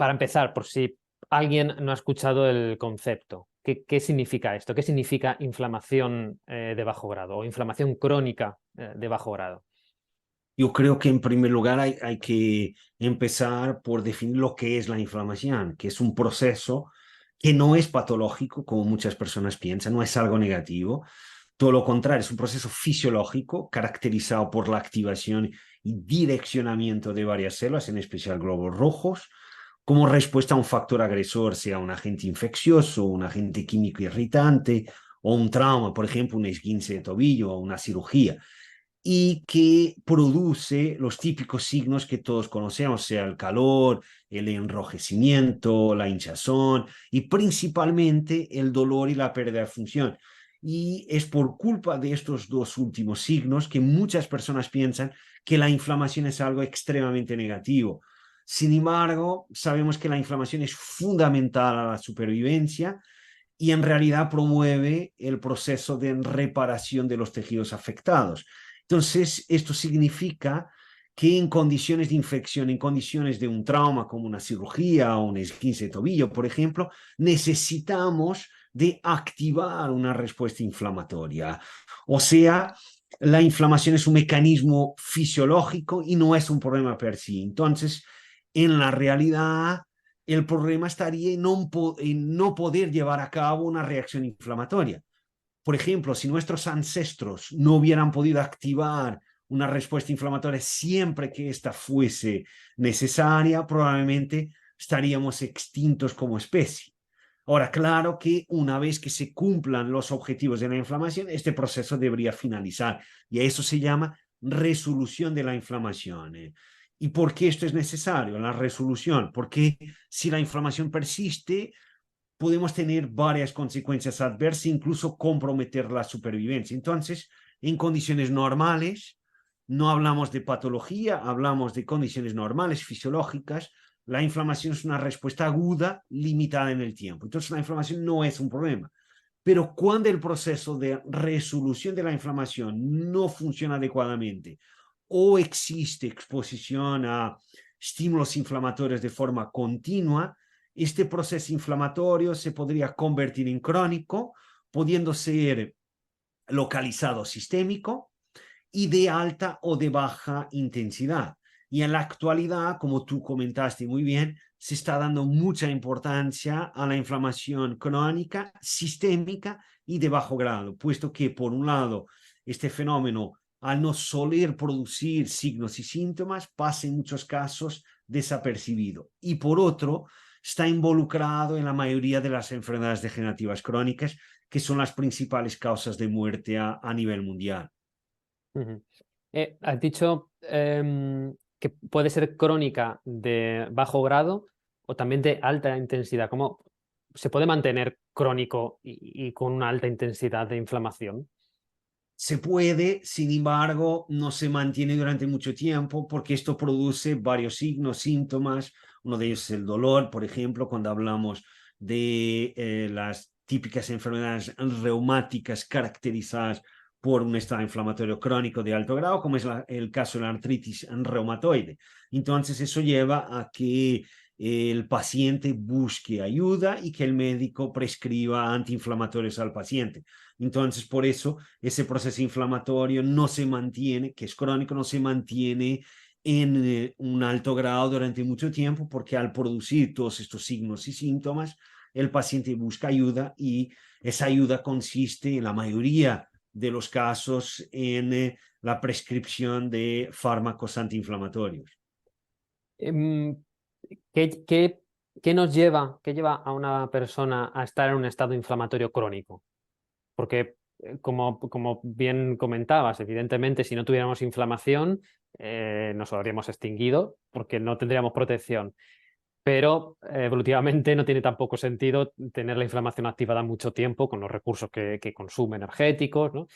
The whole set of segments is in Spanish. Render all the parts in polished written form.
para empezar, por si alguien no ha escuchado el concepto, ¿qué significa esto? ¿Qué significa inflamación de bajo grado o inflamación crónica de bajo grado? Yo creo que en primer lugar hay que empezar por definir lo que es la inflamación, que es un proceso que no es patológico, como muchas personas piensan, no es algo negativo. Todo lo contrario, es un proceso fisiológico caracterizado por la activación y direccionamiento de varias células, en especial glóbulos rojos, como respuesta a un factor agresor, sea un agente infeccioso, un agente químico irritante o un trauma, por ejemplo, un esguince de tobillo o una cirugía, y que produce los típicos signos que todos conocemos, sea el calor, el enrojecimiento, la hinchazón y principalmente el dolor y la pérdida de función. Y es por culpa de estos dos últimos signos que muchas personas piensan que la inflamación es algo extremadamente negativo. Sin embargo, sabemos que la inflamación es fundamental a la supervivencia y en realidad promueve el proceso de reparación de los tejidos afectados. Entonces, esto significa que en condiciones de infección, en condiciones de un trauma como una cirugía o un esguince de tobillo, por ejemplo, necesitamos de activar una respuesta inflamatoria. O sea, la inflamación es un mecanismo fisiológico y no es un problema per sí. Entonces, en la realidad, el problema estaría en no poder llevar a cabo una reacción inflamatoria. Por ejemplo, si nuestros ancestros no hubieran podido activar una respuesta inflamatoria siempre que ésta fuese necesaria, probablemente estaríamos extintos como especie. Ahora, claro que una vez que se cumplan los objetivos de la inflamación, este proceso debería finalizar y a eso se llama resolución de la inflamación. ¿Y por qué esto es necesario, la resolución? Porque si la inflamación persiste, podemos tener varias consecuencias adversas, incluso comprometer la supervivencia. Entonces, en condiciones normales, no hablamos de patología, hablamos de condiciones normales, fisiológicas. La inflamación es una respuesta aguda, limitada en el tiempo. Entonces, la inflamación no es un problema. Pero cuando el proceso de resolución de la inflamación no funciona adecuadamente o existe exposición a estímulos inflamatorios de forma continua, este proceso inflamatorio se podría convertir en crónico, pudiendo ser localizado sistémico y de alta o de baja intensidad. Y en la actualidad, como tú comentaste muy bien, se está dando mucha importancia a la inflamación crónica, sistémica y de bajo grado, puesto que, por un lado, este fenómeno, al no soler producir signos y síntomas, pasa en muchos casos desapercibido. Y por otro, está involucrado en la mayoría de las enfermedades degenerativas crónicas, que son las principales causas de muerte a nivel mundial. Ujú. Has dicho que puede ser crónica de bajo grado o también de alta intensidad. ¿Cómo se puede mantener crónico y con una alta intensidad de inflamación? Se puede, sin embargo, no se mantiene durante mucho tiempo porque esto produce varios signos, síntomas. Uno de ellos es el dolor, por ejemplo, cuando hablamos de las típicas enfermedades reumáticas caracterizadas por un estado inflamatorio crónico de alto grado, como es el caso de la artritis reumatoide. Entonces, eso lleva a que el paciente busque ayuda y que el médico prescriba antiinflamatorios al paciente. Entonces, por eso ese proceso inflamatorio no se mantiene, que es crónico, no se mantiene en un alto grado durante mucho tiempo, porque al producir todos estos signos y síntomas, el paciente busca ayuda y esa ayuda consiste en la mayoría de los casos en la prescripción de fármacos antiinflamatorios. Em, ¿Qué, qué- qué lleva a una persona a estar en un estado inflamatorio crónico? Porque, como bien comentabas, evidentemente, si no tuviéramos inflamación, nos habríamos extinguido porque no tendríamos protección. Pero evolutivamente no tiene tampoco sentido tener la inflamación activada mucho tiempo con los recursos que consume energéticos, ¿no?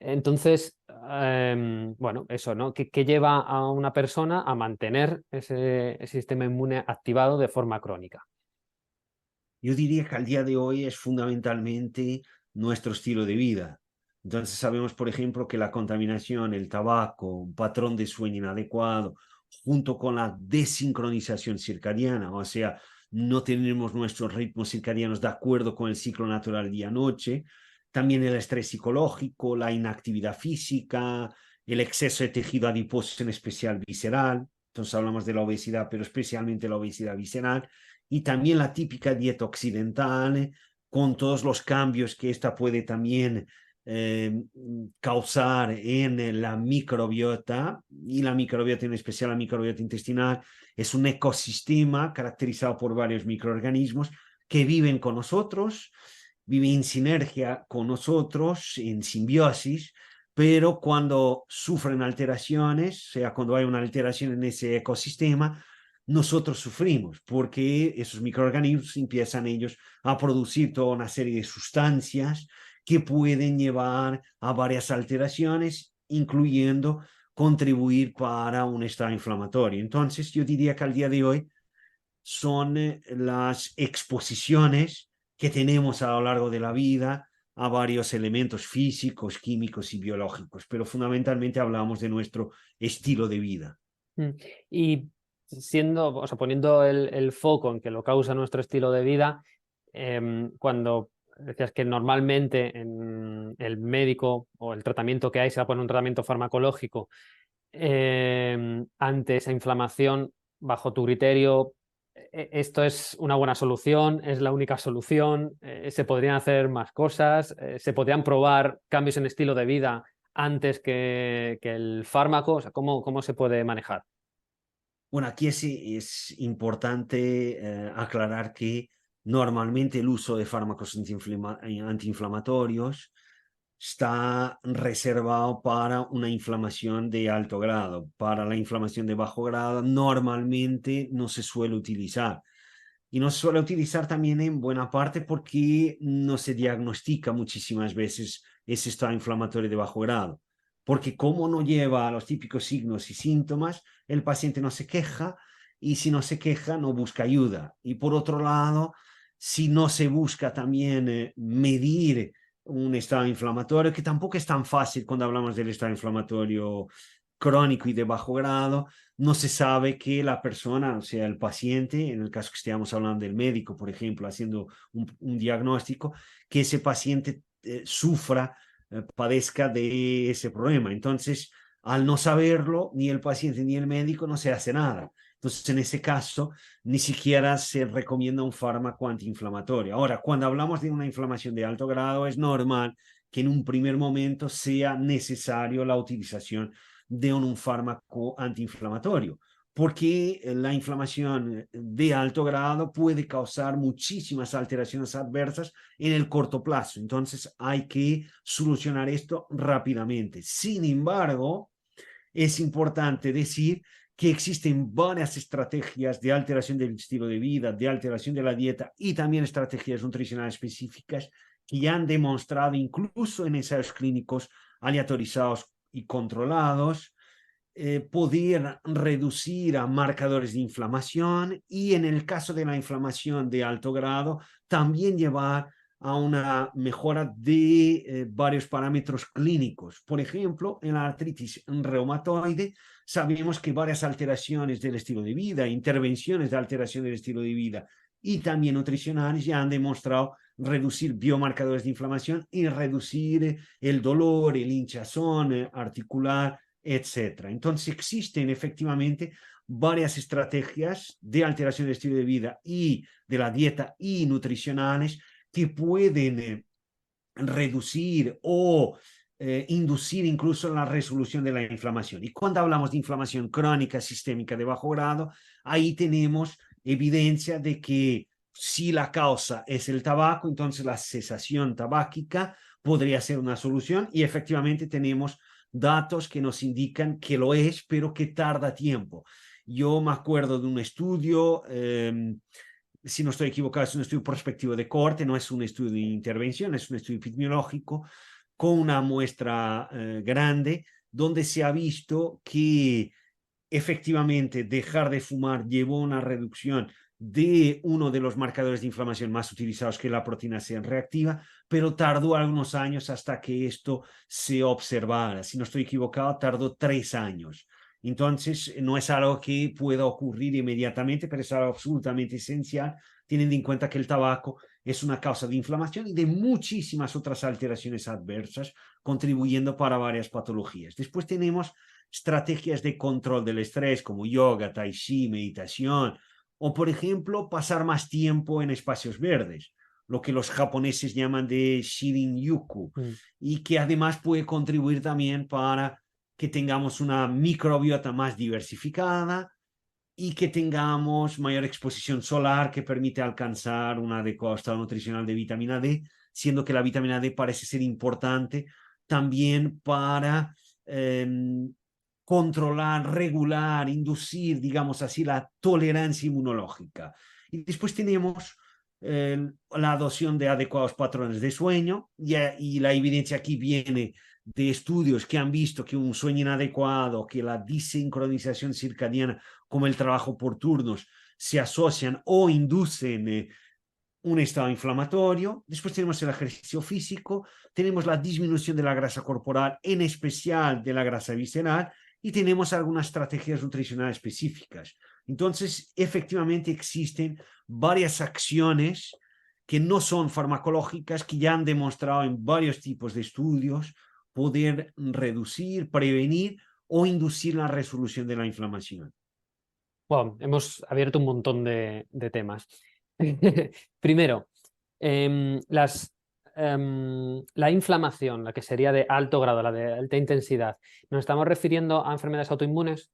Entonces, bueno, eso, ¿no? ¿Qué lleva a una persona a mantener ese sistema inmune activado de forma crónica? Yo diría que al día de hoy es fundamentalmente nuestro estilo de vida. Entonces sabemos, por ejemplo, que la contaminación, el tabaco, un patrón de sueño inadecuado, junto con la desincronización circadiana, o sea, no tenemos nuestros ritmos circadianos de acuerdo con el ciclo natural día-noche, también el estrés psicológico, la inactividad física, el exceso de tejido adiposo, en especial visceral. Entonces hablamos de la obesidad, pero especialmente la obesidad visceral, y también la típica dieta occidental, con todos los cambios que esta puede también causar en la microbiota, y la microbiota, en especial la microbiota intestinal, es un ecosistema caracterizado por varios microorganismos que viven con nosotros, viven en sinergia con nosotros, en simbiosis, pero cuando sufren alteraciones, o sea, cuando hay una alteración en ese ecosistema, nosotros sufrimos porque esos microorganismos empiezan ellos a producir toda una serie de sustancias que pueden llevar a varias alteraciones, incluyendo contribuir para un estado inflamatorio. Entonces, yo diría que al día de hoy son las exposiciones que tenemos a lo largo de la vida a varios elementos físicos, químicos y biológicos, pero fundamentalmente hablamos de nuestro estilo de vida. Y siendo, o sea, poniendo el foco en que lo causa nuestro estilo de vida, cuando decías que normalmente en el médico o el tratamiento que hay se va a poner un tratamiento farmacológico ante esa inflamación, bajo tu criterio, ¿esto es una buena solución? ¿Es la única solución? ¿Se podrían hacer más cosas? ¿Se podrían probar cambios en estilo de vida antes que el fármaco? O sea, ¿cómo se puede manejar? Bueno, aquí es importante aclarar que normalmente el uso de fármacos antiinflamatorios está reservado para una inflamación de alto grado. Para la inflamación de bajo grado normalmente no se suele utilizar. Y no se suele utilizar también en buena parte porque no se diagnostica muchísimas veces ese estado inflamatorio de bajo grado. Porque como no lleva los típicos signos y síntomas, el paciente no se queja, y si no se queja, no busca ayuda. Y por otro lado, si no se busca también medir un estado inflamatorio, que tampoco es tan fácil cuando hablamos del estado inflamatorio crónico y de bajo grado, no se sabe que la persona, o sea, el paciente, en el caso que estemos hablando del médico, por ejemplo, haciendo un diagnóstico, que ese paciente sufra, padezca de ese problema. Entonces, al no saberlo, ni el paciente ni el médico, no se hace nada. Entonces, en ese caso, ni siquiera se recomienda un fármaco antiinflamatorio. Ahora, cuando hablamos de una inflamación de alto grado, es normal que en un primer momento sea necesario la utilización de un fármaco antiinflamatorio, porque la inflamación de alto grado puede causar muchísimas alteraciones adversas en el corto plazo. Entonces hay que solucionar esto rápidamente. Sin embargo, es importante decir que existen varias estrategias de alteración del estilo de vida, de alteración de la dieta y también estrategias nutricionales específicas que ya han demostrado, incluso en ensayos clínicos aleatorizados y controlados, poder reducir a marcadores de inflamación, y en el caso de la inflamación de alto grado, también llevar a una mejora de varios parámetros clínicos. Por ejemplo, en la artritis reumatoide sabemos que varias alteraciones del estilo de vida, intervenciones de alteración del estilo de vida y también nutricionales ya han demostrado reducir biomarcadores de inflamación y reducir el dolor, el hinchazón articular, etcétera. Entonces existen efectivamente varias estrategias de alteración del estilo de vida y de la dieta y nutricionales que pueden reducir o inducir incluso la resolución de la inflamación. Y cuando hablamos de inflamación crónica sistémica de bajo grado, ahí tenemos evidencia de que si la causa es el tabaco, entonces la cesación tabáquica podría ser una solución, y efectivamente tenemos datos que nos indican que lo es, pero que tarda tiempo. Yo me acuerdo de un estudio, si no estoy equivocado, es un estudio prospectivo de cohorte, no es un estudio de intervención, es un estudio epidemiológico con una muestra grande, donde se ha visto que efectivamente dejar de fumar llevó a una reducción de uno de los marcadores de inflamación más utilizados, que es la proteína C reactiva, pero tardó algunos años hasta que esto se observara. Si no estoy equivocado, tardó 3 años. Entonces, no es algo que pueda ocurrir inmediatamente, pero es algo absolutamente esencial, teniendo en cuenta que el tabaco es una causa de inflamación y de muchísimas otras alteraciones adversas, contribuyendo para varias patologías. Después tenemos estrategias de control del estrés como yoga, tai chi, meditación, o por ejemplo, pasar más tiempo en espacios verdes, lo que los japoneses llaman de Shirin-yuku, Mm. y que además puede contribuir también para que tengamos una microbiota más diversificada y que tengamos mayor exposición solar que permite alcanzar un adecuado estado nutricional de vitamina D, siendo que la vitamina D parece ser importante también para controlar, regular, inducir, digamos así, la tolerancia inmunológica. Y después tenemos la adopción de adecuados patrones de sueño y la evidencia aquí viene de estudios que han visto que un sueño inadecuado, que la desincronización circadiana, como el trabajo por turnos, se asocian o inducen un estado inflamatorio. Después tenemos el ejercicio físico, tenemos la disminución de la grasa corporal, en especial de la grasa visceral, y tenemos algunas estrategias nutricionales específicas. Entonces, efectivamente existen varias acciones que no son farmacológicas, que ya han demostrado en varios tipos de estudios poder reducir, prevenir o inducir la resolución de la inflamación. Wow, hemos abierto un montón de temas. Primero, la inflamación, la que sería de alto grado, la de alta intensidad, ¿nos estamos refiriendo a enfermedades autoinmunes?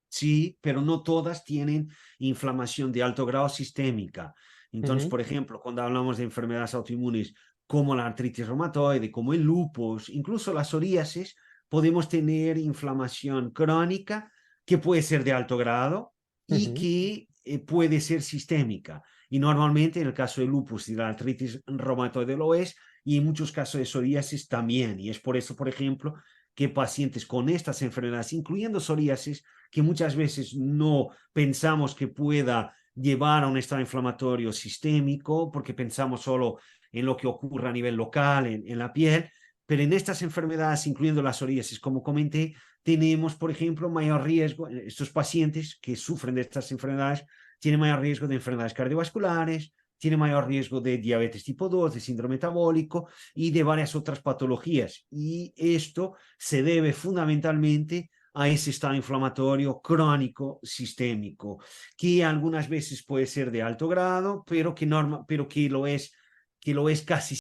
Sí, pero no todas tienen inflamación de alto grado sistémica. Entonces, Ujú, por ejemplo, cuando hablamos de enfermedades autoinmunes como la artritis reumatoide, como el lupus, incluso la psoriasis, podemos tener inflamación crónica que puede ser de alto grado y ujú. que puede ser sistémica. Y normalmente en el caso del lupus y la artritis reumatoide lo es, y en muchos casos de psoriasis también. Y es por eso, por ejemplo, que pacientes con estas enfermedades, incluyendo psoriasis, que muchas veces no pensamos que pueda llevar a un estado inflamatorio sistémico, porque pensamos solo en lo que ocurre a nivel local, en la piel, pero en estas enfermedades, incluyendo la psoriasis, como comenté, tenemos, por ejemplo, mayor riesgo, estos pacientes que sufren de estas enfermedades tienen mayor riesgo de enfermedades cardiovasculares, tienen mayor riesgo de diabetes tipo 2, de síndrome metabólico y de varias otras patologías. Y esto se debe fundamentalmente a ese estado inflamatorio crónico sistémico, que algunas veces puede ser de alto grado, pero que, pero que lo es casi